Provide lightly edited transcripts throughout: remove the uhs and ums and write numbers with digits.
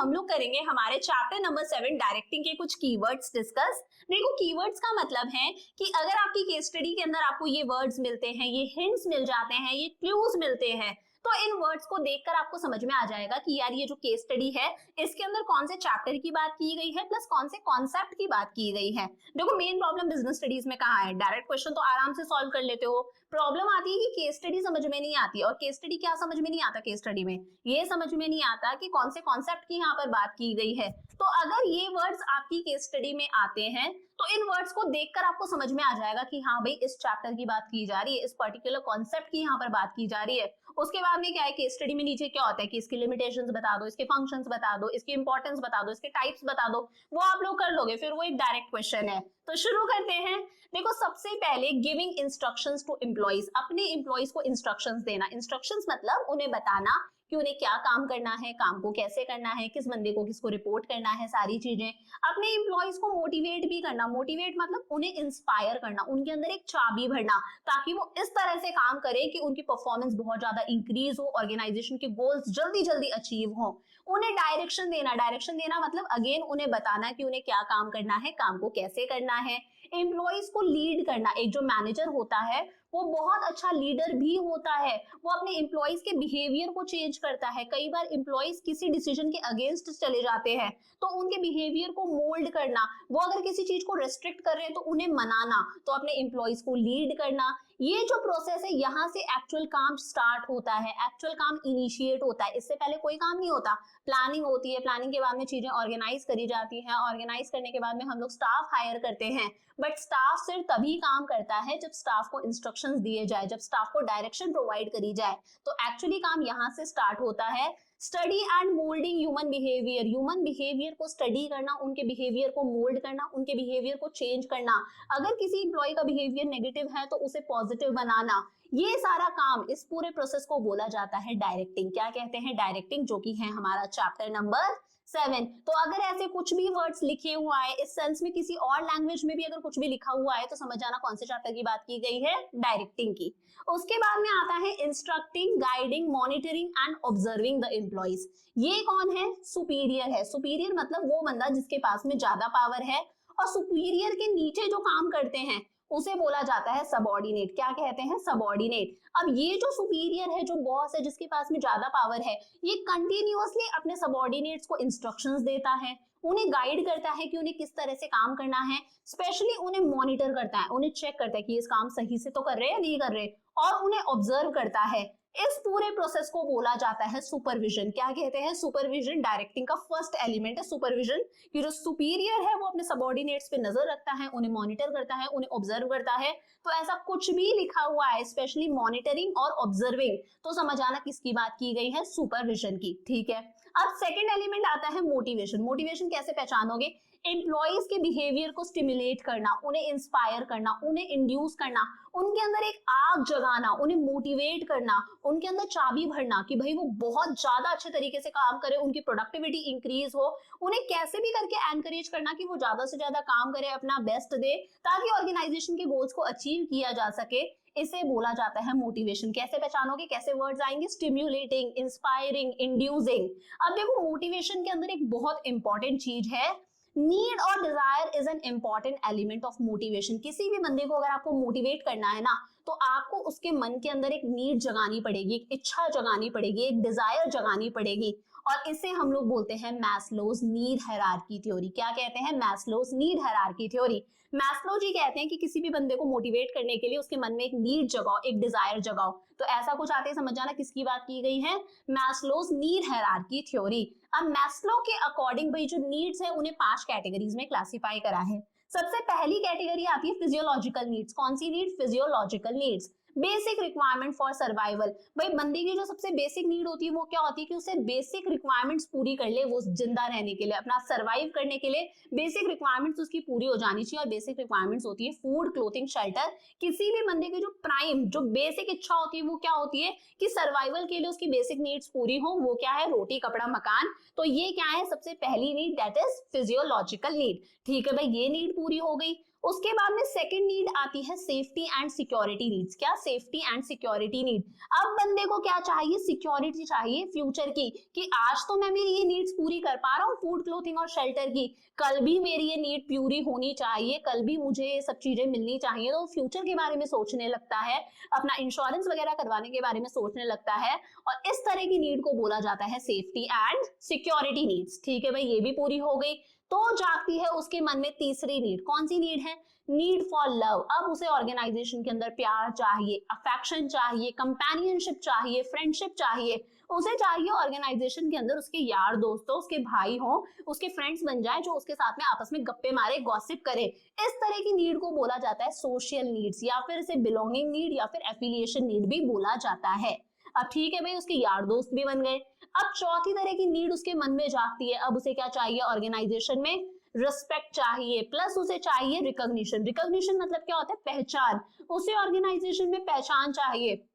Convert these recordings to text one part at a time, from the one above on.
हम लोग करेंगे हमारे चैप्टर नंबर 7 डायरेक्टिंग के कुछ कीवर्ड्स डिस्कस। देखो कीवर्ड्स का मतलब है कि अगर आपकी केस स्टडी के अंदर आपको ये वर्ड्स मिलते हैं, ये हिंट्स मिल जाते हैं, ये क्लूज मिलते हैं, तो इन वर्ड्स को देखकर आपको समझ में आ जाएगा कि यार ये जो केस स्टडी है इसके अंदर कौन से चैप्टर की बात की गई है प्लस कौन से कॉन्सेप्ट की बात की गई है। देखो मेन प्रॉब्लम बिजनेस स्टडीज में कहाँ है, डायरेक्ट क्वेश्चन तो आराम से सॉल्व कर लेते हो, प्रॉब्लम आती है कि केस स्टडी समझ में नहीं आती। और केस स्टडी क्या समझ में नहीं आता केस स्टडी में, ये समझ में नहीं आता कि कौन से कॉन्सेप्ट की यहाँ पर बात की गई है। तो अगर ये वर्ड्स आपकी केस स्टडी में आते हैं तो इन वर्ड्स को देखकर आपको समझ में आ जाएगा कि हाँ भाई इस चैप्टर की बात की जा रही है, इस पर्टिकुलर कॉन्सेप्ट की यहाँ पर बात की जा रही है। उसके बाद में क्या है, केस स्टडी में नीचे क्या होता है कि इसकी लिमिटेशंस बता दो, इसके फंक्शंस बता दो, इसकी इंपॉर्टेंस बता दो, इसके टाइप्स बता दो, वो आप लोग कर लोगे, फिर वो एक डायरेक्ट क्वेश्चन है। तो शुरू करते हैं। देखो सबसे पहले गिविंग इंस्ट्रक्शंस टू एम्प्लॉइज, अपने एम्प्लॉइज को इंस्ट्रक्शंस देना। इंस्ट्रक्शंस मतलब उन्हें बताना कि उन्हें क्या काम करना है, काम को कैसे करना है, किस बंदे को किसको रिपोर्ट करना है, सारी चीजें। अपने एम्प्लॉइज को मोटिवेट भी करना, मोटिवेट मतलब उन्हें इंस्पायर करना, उनके अंदर एक चाबी भरना ताकि वो इस तरह से काम करे कि उनकी परफॉर्मेंस बहुत ज्यादा इंक्रीज हो, ऑर्गेनाइजेशन के गोल्स जल्दी जल्दी अचीव हो। उन्हें डायरेक्शन देना, डायरेक्शन देना मतलब अगेन उन्हें बताना कि उन्हें क्या काम करना है, काम को कैसे करना है। एम्प्लॉइज को लीड करना, एक जो मैनेजर होता है वो बहुत अच्छा लीडर भी होता है, वो अपने एम्प्लॉइज के बिहेवियर को चेंज करता है। कई बार एम्प्लॉइज किसी डिसीजन के अगेंस्ट चले जाते हैं तो उनके बिहेवियर को मोल्ड करना, वो अगर किसी चीज को रेस्ट्रिक्ट कर रहे हैं तो उन्हें मनाना, तो अपने एम्प्लॉइज को लीड करना। ये जो प्रोसेस है यहाँ से एक्चुअल काम स्टार्ट होता है, एक्चुअल काम इनिशिएट होता है, इससे पहले कोई काम नहीं होता। प्लानिंग होती है, प्लानिंग के बाद में चीजें ऑर्गेनाइज करी जाती हैं, ऑर्गेनाइज करने के बाद में हम लोग स्टाफ हायर करते हैं। बट स्टाफ सिर्फ तभी काम करता है जब स्टाफ को इंस्ट्रक्शंस दिए जाए, जब स्टाफ को डायरेक्शन प्रोवाइड करी जाए। तो एक्चुअली काम यहाँ से स्टार्ट होता है। Study and moulding human behaviour, human behaviour को स्टडी करना, उनके बिहेवियर को मोल्ड करना, उनके बिहेवियर को चेंज करना। अगर किसी एम्प्लॉय का बिहेवियर नेगेटिव है तो उसे पॉजिटिव बनाना, ये सारा काम, इस पूरे प्रोसेस को बोला जाता है डायरेक्टिंग। क्या कहते हैं, डायरेक्टिंग, जो कि है हमारा चैप्टर नंबर 7। तो अगर ऐसे कुछ भी वर्ड्स लिखे हुआ है इस सेंस में, किसी और लैंग्वेज में भी अगर कुछ भी लिखा हुआ है तो समझ जाना कौन से चैप्टर की बात की गई है, डायरेक्टिंग की। उसके बाद में आता है instructing, guiding, monitoring and observing the employees. ये कौन है, सुपीरियर है। सुपीरियर मतलब वो बंदा जिसके पास में ज्यादा पावर है, और सुपीरियर के नीचे जो काम करते हैं उसे बोला जाता है सबऑर्डिनेट। क्या कहते हैं, सबऑर्डिनेट। अब ये जो सुपीरियर है, जो बॉस है, जिसके पास में ज्यादा पावर है, ये कंटिन्यूअसली अपने सबऑर्डिनेट्स को इंस्ट्रक्शंस देता है, उन्हें गाइड करता है कि उन्हें किस तरह से काम करना है, स्पेशली उन्हें मॉनिटर करता है, उन्हें चेक करता है कि इस काम सही से तो कर रहे हैं या नहीं कर रहे, और उन्हें ऑब्जर्व करता है। इस पूरे प्रोसेस को बोला जाता है सुपरविजन। क्या कहते हैं, सुपरविजन। डायरेक्टिंग का फर्स्ट एलिमेंट है सुपरविजन, कि जो सुपीरियर है वो अपने सबऑर्डिनेट्स पे नजर रखता है, उन्हें मॉनिटर करता है, उन्हें ऑब्जर्व करता है। तो ऐसा कुछ भी लिखा हुआ है स्पेशली मॉनिटरिंग और ऑब्जर्विंग, तो समझ आना किसकी बात की गई है, सुपरविजन की। ठीक है, अब सेकेंड एलिमेंट आता है मोटिवेशन। मोटिवेशन कैसे पहचानोगे, एम्प्लॉइज के बिहेवियर को स्टिमुलेट करना, उन्हें इंस्पायर करना, उन्हें इंड्यूस करना, उनके अंदर एक आग जगाना, उन्हें मोटिवेट करना, उनके अंदर चाबी भरना कि भाई वो बहुत ज्यादा अच्छे तरीके से काम करे, उनकी प्रोडक्टिविटी इंक्रीज हो। उन्हें कैसे भी करके एनकरेज करना कि वो ज्यादा से ज्यादा काम करे, अपना बेस्ट दे, ताकि ऑर्गेनाइजेशन के गोल्स को अचीव किया जा सके। इसे बोला जाता है मोटिवेशन। कैसे पहचानोगे, कैसे वर्ड्स आएंगे, स्टिम्युलेटिंग, इंस्पायरिंग, इंड्यूसिंग। अब देखो मोटिवेशन के अंदर एक बहुत इंपॉर्टेंट चीज है, नीड और desire is an important element of motivation. किसी भी बंदे को अगर आपको मोटिवेट करना है ना, तो आपको उसके मन के अंदर एक नीड जगानी पड़ेगी, एक इच्छा जगानी पड़ेगी, एक डिजायर जगानी पड़ेगी, और इसे हम लोग बोलते हैं मैस्लोज नीड हायरार्की थ्योरी। क्या कहते हैं, Maslow's need hierarchy theory. Maslow ji कहते हैं कि किसी भी बंदे को मोटिवेट करने के लिए उसके मन में एक नीड जगाओ, एक डिजायर जगाओ। तो ऐसा कुछ आते ही समझ जाना किसकी बात की गई है, मैस्लोज नीड हायरार्की थ्योरी। अब मैस्लो के अकॉर्डिंग भाई जो नीड्स है उन्हें 5 कैटेगरीज में क्लासिफाई करा है। सबसे पहली कैटेगरी आती है फिजियोलॉजिकल नीड्स। कौन सी need, physiological needs. Basic requirement for survival, भाई बंदे की जो सबसे बेसिक नीड होती है वो क्या होती है कि उसे बेसिक रिक्वायरमेंट्स पूरी कर ले, वो जिंदा रहने के लिए, अपना सर्वाइव करने के लिए बेसिक रिक्वायरमेंट्स उसकी पूरी हो जानी चाहिए। और बेसिक रिक्वायरमेंट्स होती है फूड, क्लोथिंग, शेल्टर। किसी भी बंदे की जो प्राइम, जो बेसिक इच्छा होती है वो क्या होती है कि सर्वाइवल के लिए उसकी बेसिक नीड्स पूरी हो, वो क्या है, रोटी, कपड़ा, मकान। तो ये क्या है, सबसे पहली need, that is physiological need. ठीक है भाई, ये नीड पूरी हो गई। उसके बाद में सेकंड नीड आती है सेफ्टी एंड सिक्योरिटी नीड्स। क्या? Safety and security need. अब बंदे को क्या चाहिए? सिक्योरिटी चाहिए फ्यूचर की, कि आज तो मैं मेरी ये नीड्स पूरी कर पा रहा हूँ फूड, क्लोथिंग और शेल्टर की, कल भी मेरी ये नीड पूरी होनी चाहिए, कल भी मुझे ये सब चीजें मिलनी चाहिए। तो फ्यूचर के बारे में सोचने लगता है, अपना इंश्योरेंस वगैरह करवाने के बारे में सोचने लगता है, और इस तरह की नीड को बोला जाता है सेफ्टी एंड सिक्योरिटी नीड्स। ठीक है भाई, ये भी पूरी हो गई। तो जागती है उसके मन में तीसरी नीड। कौन सी नीड है? Need for love. अब उसे ऑर्गेनाइजेशन के अंदर प्यार चाहिए, अफेक्शन चाहिए, कंपेनियनशिप चाहिए, फ्रेंडशिप चाहिए। उसे चाहिए ऑर्गेनाइजेशन के अंदर उसके यार दोस्तों, उसके भाई हो, उसके फ्रेंड्स बन जाए जो उसके साथ में आपस में गप्पे मारे, गॉसिप करे। इस तरह की नीड को बोला जाता है सोशल नीड्स, या फिर इसे बिलोंगिंग नीड या फिर एफिलिएशन नीड भी बोला जाता है। अब ठीक है भाई, उसके यार दोस्त भी बन गए। अब चौथी तरह की नीड उसके मन में जागती है। अब उसे क्या चाहिए? ऑर्गेनाइजेशन में रिस्पेक्ट चाहिए, प्लस उसे चाहिए रिकॉग्निशन। रिकॉग्निशन मतलब क्या होता है? पहचान। उसे ऑर्गेनाइजेशन में पहचान चाहिए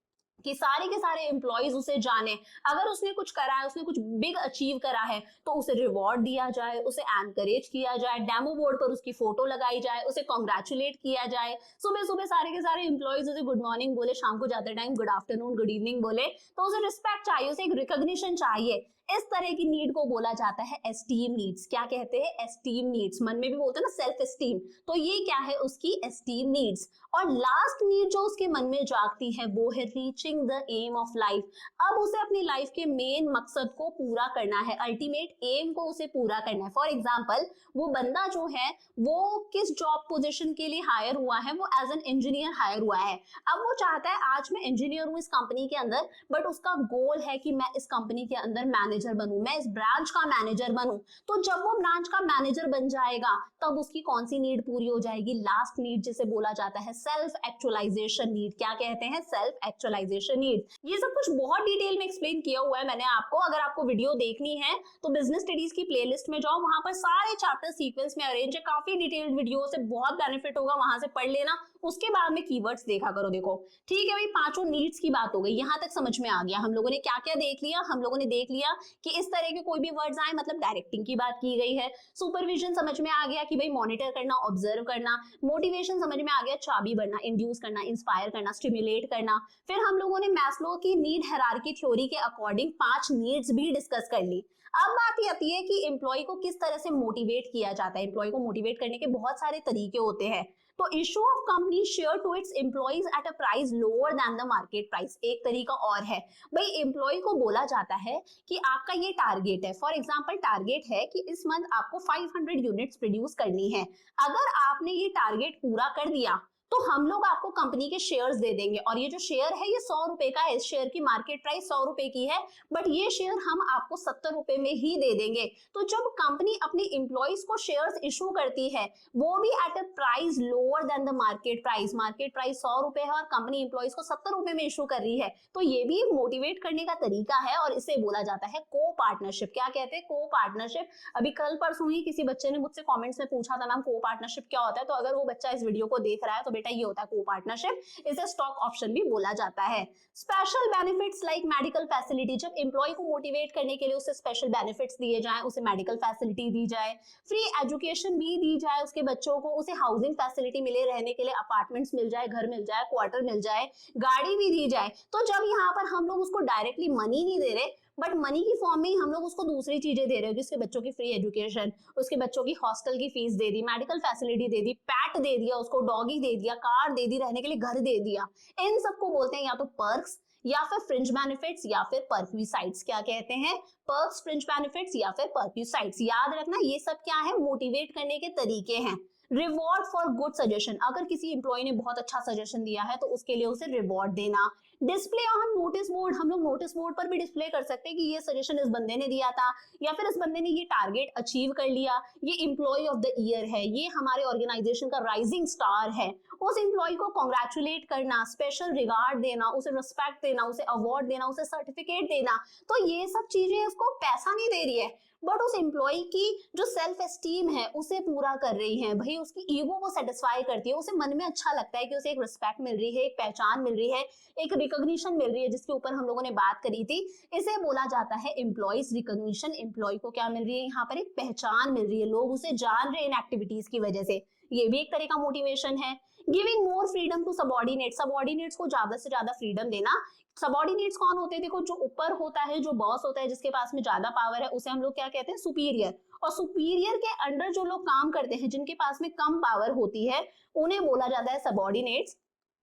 कि सारे के सारे एम्प्लॉइज उसे जाने। अगर उसने कुछ करा है, उसने कुछ बिग अचीव करा है, तो उसे रिवॉर्ड दिया जाए, उसे एनकरेज किया जाए, डेमो बोर्ड पर उसकी फोटो लगाई जाए, उसे कॉन्ग्रेचुलेट किया जाए। सुबह सुबह सारे के सारे एम्प्लॉइज उसे गुड मॉर्निंग बोले, शाम को जाते time good afternoon, good evening बोले। तो उसे रिस्पेक्ट चाहिए, उसे एक रिकॉग्निशन चाहिए। इस तरह की नीड को बोला जाता है एस्टीम नीड्स। क्या कहते हैं? Esteem needs. मन में भी बोलते हैं ना सेल्फ एस्टीम, तो ये क्या है? उसकी एस्टीम नीड्स। और लास्ट नीड जो उसके मन में जागती है वो है reaching the aim of life. अब उसे अपनी लाइफ के मेन मकसद को पूरा करना है, अल्टीमेट एम को उसे पूरा करना है। फॉर एग्जाम्पल, वो बंदा जो है वो किस जॉब पोजीशन के लिए हायर हुआ है? वो एज एन इंजीनियर हायर हुआ है। अब वो चाहता है आज मैं इंजीनियर हूँ इस कंपनी के अंदर, बट उसका गोल है कि मैं इस कंपनी के अंदर मैनेजर बनूं, मैं इस ब्रांच का मैनेजर बनूं। तो जब वो ब्रांच का मैनेजर बन जाएगा तब उसकी कौन सी नीड पूरी हो जाएगी? लास्ट नीड, जिसे बोला जाता है सेल्फ एक्चुअलाइजेशन नीड। क्या कहते हैं? Self actualization need. ये सब कुछ बहुत डिटेल में एक्सप्लेन किया हुआ है मैंने आपको। अगर आपको वीडियो देखनी है तो बिजनेस स्टडीज की प्लेलिस्ट में जाओ, वहां पर सारे चैप्टर सीक्वेंस में अरेंज है, काफी डिटेल्ड वीडियो से बहुत बेनिफिट होगा, वहां से पढ़ लेना। उसके बाद में कीवर्ड्स देखा करो। देखो ठीक है भाई, पांचों नीड्स की बात हो गई, यहां तक समझ में आ गया। हम लोगों ने क्या क्या देख लिया? हम लोगों ने देख लिया कि इस तरह के कोई भी वर्ड्स आए मतलब डायरेक्टिंग की बात की गई है। सुपरविजन समझ में आ गया कि भाई मॉनिटर करना, ऑब्जर्व करना। मोटिवेशन समझ में आ गया, चाबी बनना, इंड्यूस करना, इंस्पायर करना, स्टिमुलेट करना। फिर हम लोगों ने मैस्लो की नीड हायरार्की थ्योरी के अकॉर्डिंग 5 नीड्स भी डिस्कस कर ली। अब बात आती है कि एम्प्लॉय को किस तरह से मोटिवेट किया जाता है। एम्प्लॉय को मोटिवेट करने के बहुत सारे तरीके होते हैं। तो issue of company share to its employees at a price lower than the market price. एक तरीका और है भाई, एम्प्लॉय को बोला जाता है कि आपका ये टारगेट है। फॉर एग्जांपल, टारगेट है कि इस मंथ आपको 500 यूनिट्स प्रोड्यूस करनी है। अगर आपने ये टारगेट पूरा कर दिया तो हम लोग आपको कंपनी के शेयर्स दे देंगे, और ये जो शेयर है ये 100 रुपए का है। इस शेयर की मार्केट प्राइस 100 रुपए की है, बट ये शेयर हम आपको 70 रुपए में ही दे देंगे। तो जब कंपनी अपने इंप्लॉइज को शेयर्स इशू करती है, वो भी eight a price lower than the market price, market price 100 रुपए है और कंपनी इंप्लॉइज को 70 रुपए में इशू कर रही है, तो ये भी मोटिवेट करने का तरीका है, और इसे बोला जाता है को पार्टनरशिप। क्या कहते हैं? को पार्टनरशिप। अभी कल परसों ही किसी बच्चे ने मुझसे कॉमेंट्स में पूछा था, मैम को पार्टनरशिप क्या होता है? तो अगर वो बच्चा इस वीडियो को देख रहा है तो बेटा ये होता है को पार्टनरशिप। इसे स्टॉक ऑप्शन भी बोला जाता है। Special benefits like medical facility. जब एम्प्लॉय को मोटिवेट करने के लिए उसे स्पेशल बेनिफिट्स दिए जाएं, उसे मेडिकल फैसिलिटी दी जाए, फ्री एजुकेशन भी दी जाए उसके बच्चों को, उसे हाउसिंग फैसिलिटी मिले, रहने के लिए अपार्टमेंट्स मिल जाए, घर मिल जाए, क्वार्टर मिल जाए, गाड़ी भी दी जाए। तो जब यहाँ पर हम लोग उसको डायरेक्टली मनी नहीं दे रहे, बट मनी की फॉर्म में ही हम लोग उसको दूसरी चीजें दे रहे हो, जिसके बच्चों की फ्री एजुकेशन, उसके बच्चों की हॉस्टल की फीस दे दी, मेडिकल फैसिलिटी दे दी, पैट दे दिया उसको, डॉगी दे दिया, कार दे दी, रहने के लिए घर दे दिया। इन सबको बोलते हैं या तो पर्क्स, या फिर फ्रिंज बेनिफिट्स, या फिर परक्विसाइड्स। क्या कहते हैं? पर्क्स, फ्रिंज बेनिफिट्स या फिर परक्विसाइड्स। याद रखना ये सब क्या है? मोटिवेट करने के तरीके हैं। Reward for good suggestion. अगर किसी एम्प्लॉय ने बहुत अच्छा सजेशन दिया है तो उसके लिए उसे रिवॉर्ड देना। Display on notice board. हम लोग नोटिस बोर्ड पर भी डिस्प्ले कर सकते हैं कि ये सजेशन इस बंदे ने दिया था, या फिर इस बंदे ने ये टारगेट अचीव कर लिया, ये एम्प्लॉय ऑफ द ईयर है, ये हमारे ऑर्गेनाइजेशन का राइजिंग स्टार है। उस एम्प्लॉय को कॉन्ग्रेचुलेट करना, स्पेशल रिगार्ड देना, उसे रिस्पेक्ट देना, उसे अवार्ड देना, उसे सर्टिफिकेट देना। तो ये सब चीजें उसको पैसा नहीं दे रही है, बट उस एम्प्लॉय की जो सेल्फ एस्टीम है उसे पूरा कर रही है। भाई उसकी ईगो को सेटिस्फाई करती है, उसे मन में अच्छा लगता है कि उसे एक रिस्पेक्ट मिल रही है, एक पहचान मिल रही है, एक रिकॉग्निशन मिल रही है जिसके ऊपर हम लोगों ने बात करी थी, इसे बोला जाता है एम्प्लॉइज रिकॉग्निशन। एम्प्लॉय को क्या मिल रही है यहाँ पर, एक पहचान मिल रही है, लोग उसे जान रहे हैं इन एक्टिविटीज की वजह से, ये भी एक तरह का मोटिवेशन है। Giving more freedom to subordinate, subordinates को ज्यादा से ज्यादा फ्रीडम देना। सबऑर्डिनेट्स कौन होते हैं, देखो जो ऊपर होता है, जो बॉस होता है, जिसके पास में ज्यादा पावर है, उसे हम लोग क्या कहते हैं, सुपीरियर। और सुपीरियर के अंडर जो लोग काम करते हैं, जिनके पास में कम पावर होती है, उन्हें बोला जाता है सबऑर्डिनेट्स।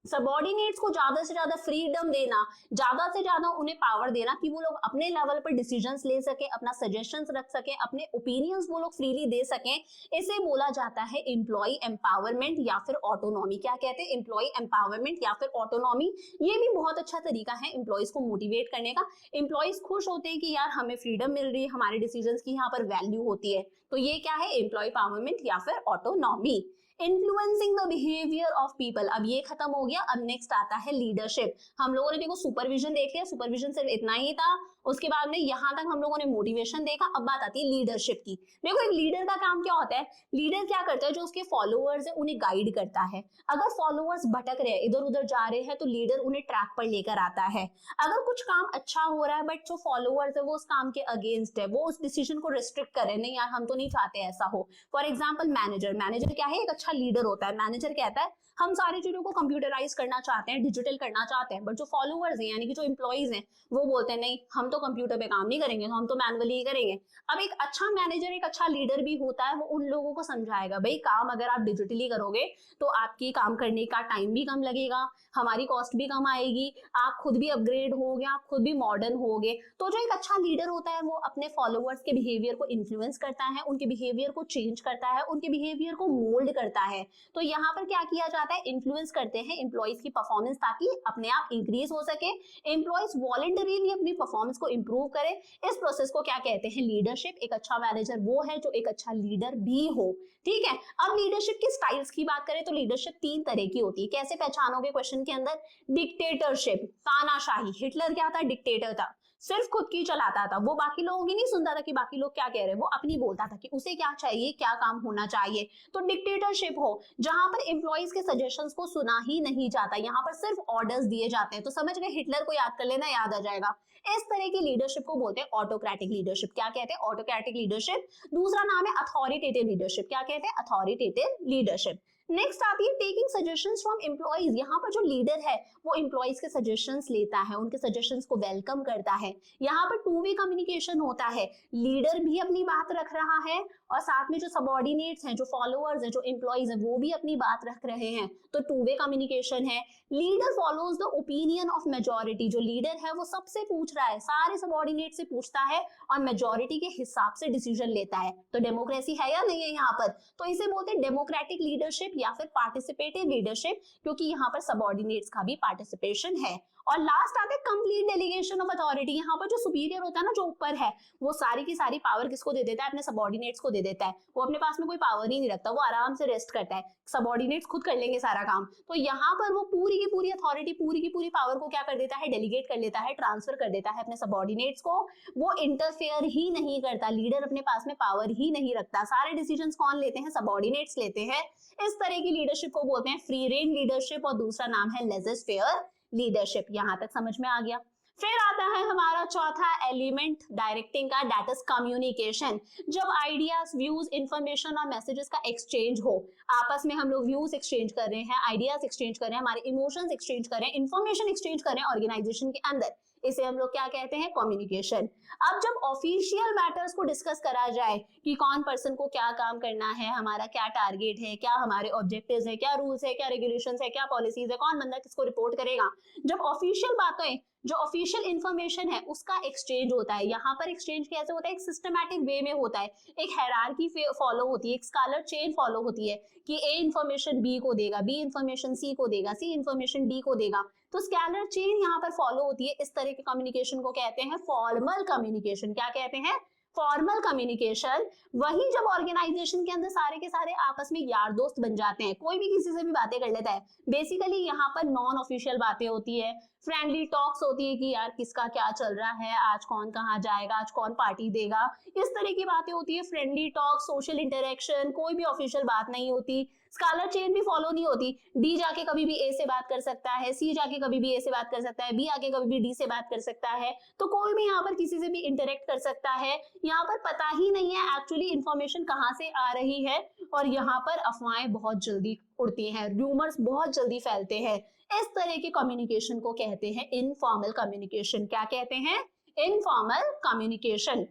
सबऑर्डिनेट्स को ज्यादा से ज्यादा फ्रीडम देना, ज्यादा से ज्यादा उन्हें पावर देना कि वो लोग अपने लेवल पर डिसीजंस ले सके, अपना सजेशंस रख सके, अपने ओपिनियंस वो लोग फ्रीली दे सकें, इसे बोला जाता है एम्प्लॉय एम्पावरमेंट या फिर ऑटोनॉमी। क्या कहते हैं, एम्प्लॉय एम्पावरमेंट या फिर ऑटोनॉमी। ये भी बहुत अच्छा तरीका है एम्प्लॉयज को मोटिवेट करने का। एम्प्लॉयज खुश होते हैं कि यार हमें फ्रीडम मिल रही है, हमारे डिसीजंस की यहाँ पर वैल्यू होती है, तो ये क्या है, एम्प्लॉय एम्पावरमेंट या फिर autonomy. Influencing the behaviour of people, अब ये खत्म हो गया। अब नेक्स्ट आता है लीडरशिप। हम लोगों ने देखो सुपरविजन देख लिया, सुपरविजन सिर्फ इतना ही था, उसके बाद में यहाँ तक हम लोगों ने मोटिवेशन देखा। अब बात आती है लीडरशिप की। देखो एक लीडर का काम क्या होता है, लीडर क्या करता है, जो उसके फॉलोअर्स है उन्हें गाइड करता है। अगर फॉलोअर्स भटक रहे हैं, इधर उधर जा रहे हैं, तो लीडर उन्हें ट्रैक पर लेकर आता है। अगर कुछ काम अच्छा हो रहा है बट जो फॉलोअर्स है वो उस काम के अगेंस्ट है, वो उस डिसीजन को रिस्ट्रिक्ट कर रहे हैं, नहीं यार हम तो नहीं चाहते ऐसा हो। फॉर एग्जाम्पल मैनेजर, मैनेजर क्या है, एक अच्छा लीडर होता है। मैनेजर कहता है हम सारी चीजों को कंप्यूटराइज करना चाहते हैं, डिजिटल करना चाहते हैं, बट जो फॉलोअर्स हैं यानी कि जो एम्प्लॉइज हैं वो बोलते हैं नहीं हम तो कंप्यूटर पे काम नहीं करेंगे, तो हम तो मैनुअली ही करेंगे। अब एक अच्छा मैनेजर, एक अच्छा लीडर भी होता है, वो उन लोगों को समझाएगा भाई काम अगर आप डिजिटली करोगे तो आपकी काम करने का टाइम भी कम लगेगा, हमारी कॉस्ट भी कम आएगी, आप खुद भी अपग्रेड होगे, आप खुद भी मॉडर्न होगे। तो जो एक अच्छा लीडर होता है वो अपने फॉलोअर्स के बिहेवियर को इन्फ्लुएंस करता है, उनके बिहेवियर को चेंज करता है, उनके बिहेवियर को मोल्ड करता है। तो यहाँ पर क्या किया जाता है, इन्फ्लुएंस करते हैं एम्प्लॉइज की परफॉर्मेंस ताकि अपने आप इंक्रीज हो सके, एम्प्लॉइज वॉलंटरीली अपनी परफॉर्मेंस को इंप्रूव करें। इस प्रोसेस को क्या कहते हैं, लीडरशिप। एक अच्छा मैनेजर वो है जो एक अच्छा लीडर भी हो, ठीक है। अब लीडरशिप की स्टाइल्स की बात करें तो लीडरशिप 3 तरह की होती है। कैसे पहचानोगे क्वेश्चन के अंदर, डिक्टेटरशिप, तानाशाही। हिटलर क्या था, डिक्टेटर था, सिर्फ खुद की चलाता था, वो बाकी लोगों की नहीं सुनता था कि बाकी लोग क्या कह रहे हैं, वो अपनी बोलता था कि उसे क्या चाहिए, क्या काम होना चाहिए। तो डिक्टेटरशिप हो जहां पर एम्प्लॉइज के सजेशंस को सुना ही नहीं जाता, यहाँ पर सिर्फ ऑर्डर्स दिए जाते हैं। तो समझ गए, हिटलर को याद कर लेना, याद आ जाएगा। इस तरह की लीडरशिप को बोलते हैं ऑटोक्रेटिक लीडरशिप। क्या कहते हैं, ऑटोक्रेटिक लीडरशिप। दूसरा नाम है अथॉरिटेटिव लीडरशिप। क्या कहते हैं, अथॉरिटेटिव लीडरशिप। नेक्स्ट आती है टेकिंग सजेशंस फ्रॉम एम्प्लॉइज। यहाँ पर जो लीडर है वो एम्प्लॉइज के सजेशंस लेता है, उनके सजेशंस को वेलकम करता है। यहाँ पर टू वे कम्युनिकेशन होता है, लीडर भी अपनी बात रख रहा है और साथ में जो सबऑर्डिनेट्स हैं, जो फॉलोअर्स हैं, जो एम्प्लॉइज हैं, वो भी अपनी बात रख रहे हैं। तो टू वे कम्युनिकेशन है। Leader follows the opinion of majority. जो लीडर है वो सबसे पूछ रहा है, सारे सबऑर्डिनेट से पूछता है और मेजॉरिटी के हिसाब से डिसीजन लेता है। तो डेमोक्रेसी है या नहीं है यहाँ पर, तो इसे बोलते हैं डेमोक्रेटिक लीडरशिप या फिर पार्टिसिपेटिव लीडरशिप, क्योंकि यहाँ पर सबऑर्डिनेट्स का भी पार्टिसिपेशन है। और लास्ट आता है कंप्लीट डेलीगेशन ऑफ अथॉरिटी। यहाँ पर जो सुपीरियर होता है ना, जो ऊपर है, वो सारी की सारी पावर किसको दे देता है, अपने सबऑर्डिनेट्स को दे देता है। वो अपने पास में कोई पावर ही नहीं रखता, वो आराम से रेस्ट करता है, सबऑर्डिनेट्स खुद कर लेंगे सारा काम। तो यहाँ पर वो पूरी की पूरी अथॉरिटी, पूरी की पूरी पावर को क्या कर देता है, डेलीगेट कर लेता है, ट्रांसफर कर देता है अपने सबऑर्डिनेट्स को। वो इंटरफेयर ही नहीं करता, लीडर अपने पास में पावर ही नहीं रखता, सारे डिसीजंस कौन लेते हैं, सबऑर्डिनेट्स लेते हैं। इस तरह की लीडरशिप को बोलते हैं फ्री रेन लीडरशिप और दूसरा नाम है लेजर फेयर लीडरशिप। यहां तक समझ में आ गया। फिर आता है हमारा चौथा एलिमेंट डायरेक्टिंग का, दैट इज कम्युनिकेशन। जब आइडियाज, व्यूज, इंफॉर्मेशन और मैसेजेस का एक्सचेंज हो, आपस में हम लोग व्यूज एक्सचेंज कर रहे हैं, आइडियाज एक्सचेंज कर रहे हैं, हमारे इमोशंस एक्सचेंज कर रहे हैं, इंफॉर्मेशन एक्सचेंज कर रहे हैं ऑर्गेनाइजेशन के अंदर, इसे हम लोग क्या कहते हैं, कम्युनिकेशन। अब जब ऑफिशियल मैटर्स को डिस्कस करा जाए कि कौन पर्सन को क्या काम करना है, हमारा क्या टारगेट है, क्या हमारे ऑब्जेक्टिव्स है, क्या रूल्स है, क्या रेगुलेशंस है, क्या पॉलिसीज है, कौन बंदा किसको रिपोर्ट करेगा, जब ऑफिशियल बातें, जो ऑफिशियल इंफॉर्मेशन है उसका एक्सचेंज होता है। यहाँ पर एक्सचेंज कैसे होता है, एक सिस्टमैटिक वे में होता है, एक हायरार्की फॉलो होती है, एक स्कालर चेन फॉलो होती है कि ए इंफॉर्मेशन बी को देगा, बी इंफॉर्मेशन सी को देगा, सी इंफॉर्मेशन डी को देगा। तो स्केलर चेन यहाँ पर फॉलो होती है। इस तरह के कम्युनिकेशन को कहते हैं फॉर्मल कम्युनिकेशन। क्या कहते हैं, फॉर्मल कम्युनिकेशन, वही जब ऑर्गेनाइजेशन के अंदर सारे के सारे आपस में यार दोस्त बन जाते हैं, कोई भी किसी से भी बातें कर लेता है, बेसिकली यहाँ पर नॉन ऑफिशियल बातें होती है, फ्रेंडली टॉक्स होती है कि यार किसका क्या चल रहा है, आज कौन कहाँ जाएगा, आज कौन पार्टी देगा, इस तरह की बातें होती है, फ्रेंडली टॉक, सोशल इंटरेक्शन, कोई भी ऑफिशियल बात नहीं होती, स्कालर चेन भी फॉलो नहीं होती, डी जाके कभी भी ए से बात कर सकता है, सी जाके कभी भी ए से बात कर सकता है, बी आके कभी भी डी से बात कर सकता है, तो कोई भी यहाँ पर किसी से भी इंटरेक्ट कर सकता है, यहाँ पर पता ही नहीं है एक्चुअली इंफॉर्मेशन कहाँ से आ रही है, और यहाँ पर अफवाहें बहुत जल्दी उड़ती हैं, रूमर्स बहुत जल्दी फैलते हैं, इस तरह के कम्युनिकेशन को कहते हैं इनफॉर्मल कम्युनिकेशन। क्या कहते हैं? Informal communication.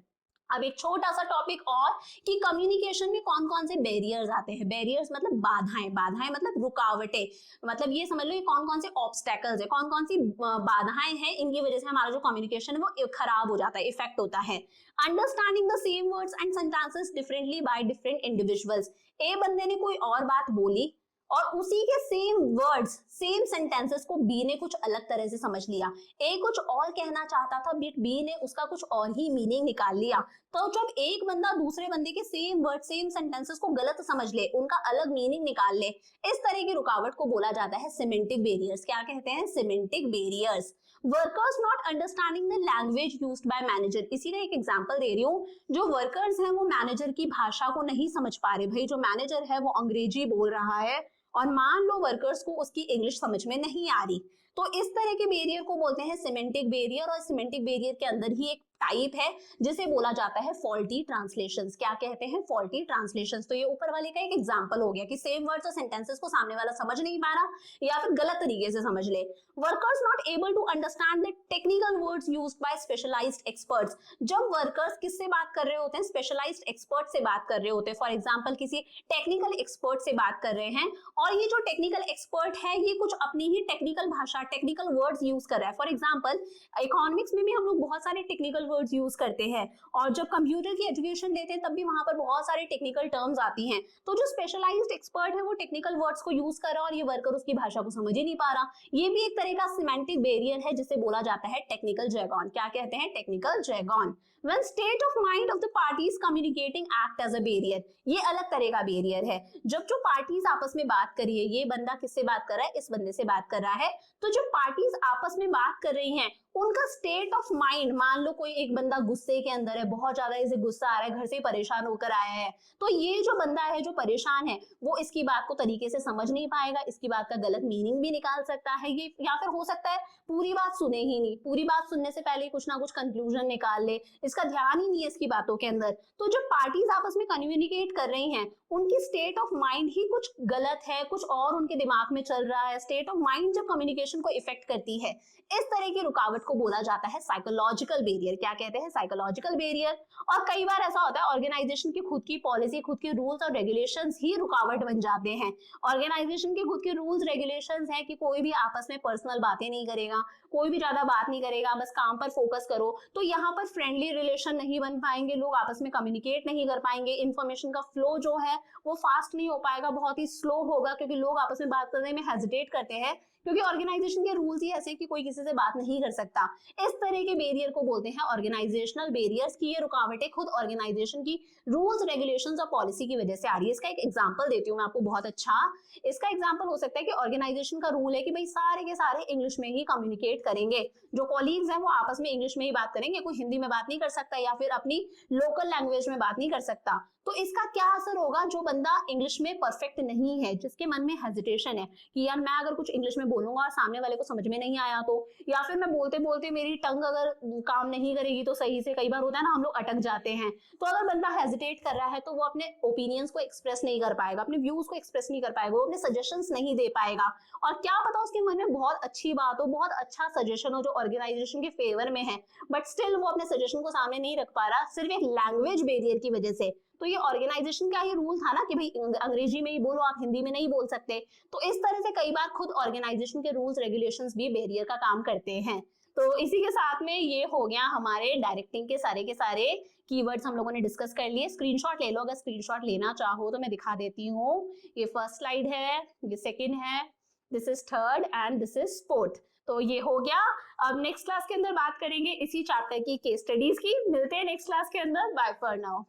अब एक छोटा सा टॉपिक और कि कम्युनिकेशन में कौन कौन से बैरियर्स आते हैं। बैरियर्स मतलब बाधाएं, बाधाएं मतलब रुकावटें, मतलब ये समझ लो ये कौन कौन से ऑब्स्टेकल्स है, कौन कौन सी बाधाएं हैं, इनकी वजह से हमारा जो कम्युनिकेशन है वो खराब हो जाता है, इफेक्ट होता है। Understanding the same words and sentences differently by different individuals. A बंदे ने कोई और बात बोली और उसी के सेम वर्ड्स, सेम सेंटेंसेस को बी ने कुछ अलग तरह से समझ लिया। ए कुछ और कहना चाहता था बट बी ने उसका कुछ और ही मीनिंग निकाल लिया। तो जब एक बंदा दूसरे बंदे के सेम वर्ड, सेम सेंटेंसेस को गलत समझ ले, उनका अलग मीनिंग निकाल ले, इस तरह की रुकावट को बोला जाता है सिमेंटिक बैरियर्स। क्या कहते हैं? Semantic barriers. Workers not understanding the language used by manager. इसी का एक एग्जांपल दे रही हूँ, जो वर्कर्स हैं वो मैनेजर की भाषा को नहीं समझ पा रहे। भाई जो मैनेजर है वो अंग्रेजी बोल रहा है और मान लो वर्कर्स को उसकी इंग्लिश समझ में नहीं आ रही, तो इस तरह के बैरियर को बोलते हैं सिमेंटिक बैरियर। और सिमेंटिक बैरियर के अंदर ही एक टाइप है जिसे बोला जाता है फॉल्टी ट्रांसलेशंस। क्या कहते हैं? Faulty translations. तो ये ऊपर वाले का एक एग्जांपल हो गया कि सेम वर्ड्स और सेंटेंसेस को सामने वाला समझ नहीं पा रहा या फिर गलत तरीके से समझ ले। Workers not able to understand the technical words used by specialized experts. जब वर्कर्स किससे बात कर रहे होते हैं? स्पेशलाइज्ड एक्सपर्ट से बात कर रहे होते हैं। फॉर एग्जांपल किसी टेक्निकल एक्सपर्ट से बात कर रहे हैं और ये जो टेक्निकल एक्सपर्ट है ये कुछ अपनी ही टेक्निकल भाषा, टेक्निकल वर्ड्स यूज कर रहा है। फॉर एग्जांपल इकोनॉमिक्स में भी हम लोग बहुत सारे टेक्निकल वर्ड्स यूज करते हैं और जब कंप्यूटर की एजुकेशन लेते हैं तब भी वहां पर बहुत सारे टेक्निकल टर्म्स आती हैं। तो जो स्पेशलाइज्ड एक्सपर्ट है वो टेक्निकल वर्ड्स को यूज कर रहा है और ये वर्कर उसकी भाषा को समझ ही नहीं पा रहा। ये भी एक तरह का सिमेंटिक बैरियर है जिसे बोला जाता है टेक्निकल जैगॉन। क्या कहते हैं? Technical जैगॉन। When state of mind of the parties communicating act as a barrier, ये अलग तरह का बैरियर है। जब जो पार्टीज आपस में बात कर रही है, ये बंदा किससे बात कर रहा है? इस बंदे से बात कर रहा है। तो जो पार्टीज आपस में बात कर रही हैं उनका स्टेट ऑफ माइंड, मान लो कोई एक बंदा गुस्से के अंदर है, बहुत ज्यादा इसे गुस्सा आ रहा है, घर से परेशान होकर आया है, तो ये जो बंदा है जो परेशान है वो इसकी बात को तरीके से समझ नहीं पाएगा, इसकी बात का गलत मीनिंग भी निकाल सकता है ये, या फिर हो सकता है पूरी बात सुने ही नहीं, पूरी बात सुनने से पहले कुछ ना कुछ कंक्लूजन निकाल ले, इसका ध्यान ही नहीं है इसकी बातों के अंदर। तो जो पार्टीज आपस में कम्युनिकेट कर रही हैं उनकी स्टेट ऑफ माइंड ही कुछ गलत है, कुछ और उनके दिमाग में चल रहा है। स्टेट ऑफ माइंड जब कम्युनिकेशन को इफेक्ट करती है, इस तरह की रुकावट को बोला जाता है साइकोलॉजिकल बैरियर। क्या कहते हैं? Psychological barrier. और कई बार ऐसा होता है ऑर्गेनाइजेशन की खुद की पॉलिसी, खुद के रूल्स और रेगुलेशंस ही रुकावट बन जाते हैं। ऑर्गेनाइजेशन के खुद के रूल्स रेगुलेशंस हैं कि कोई भी आपस में पर्सनल बातें नहीं करेगा, कोई भी ज्यादा बात नहीं करेगा, बस काम पर फोकस करो। तो यहाँ पर फ्रेंडली रिलेशन नहीं बन पाएंगे, लोग आपस में कम्युनिकेट नहीं कर पाएंगे, इन्फॉर्मेशन का फ्लो जो है वो फास्ट नहीं हो पाएगा, बहुत ही स्लो होगा, क्योंकि लोग आपस में बात करने में हेजिटेट करते हैं, क्योंकि ऑर्गेनाइजेशन के रूल्स ही ऐसे कि कोई किसी से बात नहीं कर सकता। इस तरह के बैरियर को बोलते हैं ऑर्गेनाइजेशनल बैरियर्स की। ये रुकावटें खुद ऑर्गेनाइजेशन की रूल्स, रेगुलेशंस और पॉलिसी की वजह से आ रही है। इसका एक एग्जांपल देती हूँ मैं आपको बहुत अच्छा। इसका एग्जांपल हो सकता है कि ऑर्गेनाइजेशन का रूल है कि भाई सारे के सारे इंग्लिश में ही कम्युनिकेट करेंगे, जो कॉलीग्स हैं वो आपस में इंग्लिश में ही बात करेंगे, कोई हिंदी में बात नहीं कर सकता या फिर अपनी लोकल लैंग्वेज में बात नहीं कर सकता। तो इसका क्या असर होगा? जो बंदा इंग्लिश में परफेक्ट नहीं है, जिसके मन में हेजिटेशन है कि यार मैं अगर कुछ इंग्लिश में बोलूंगा और सामने वाले को समझ में नहीं आया तो, या फिर मैं बोलते बोलते मेरी टंग अगर काम नहीं करेगी तो सही से, कई बार होता है ना हम लोग अटक जाते हैं, तो अगर बंदा हेजिटेट कर रहा है तो वो अपने ओपिनियंस को एक्सप्रेस नहीं कर पाएगा, अपने व्यूज को एक्सप्रेस नहीं कर पाएगा, वो अपने सजेशंस नहीं दे पाएगा। और क्या पता उसके मन में बहुत अच्छी बात हो, बहुत अच्छा सजेशन हो जो ऑर्गेनाइजेशन के फेवर में है, बट स्टिल वो अपने सजेशन को सामने नहीं रख पा रहा, सिर्फ एक लैंग्वेज बैरियर की वजह से। तो ये ऑर्गेनाइजेशन का ही रूल था ना कि भाई अंग्रेजी में ही बोलो, आप हिंदी में नहीं बोल सकते। तो इस तरह से कई बार खुद ऑर्गेनाइजेशन के रूल्स रेगुलेशंस भी बैरियर का काम करते हैं। तो इसी के साथ में ये हो गया हमारे डायरेक्टिंग के सारे कीवर्ड्स हम लोगों ने डिस्कस कर लिए। स्क्रीनशॉट ले लो, अगर स्क्रीनशॉट लेना चाहो तो मैं दिखा देती हूँ। ये फर्स्ट स्लाइड है, ये सेकंड है, this is third and this is fourth. तो ये हो गया। अब नेक्स्ट क्लास के अंदर बात करेंगे इसी चैप्टर की केस स्टडीज की। मिलते हैं नेक्स्ट क्लास के अंदर। Bye for now.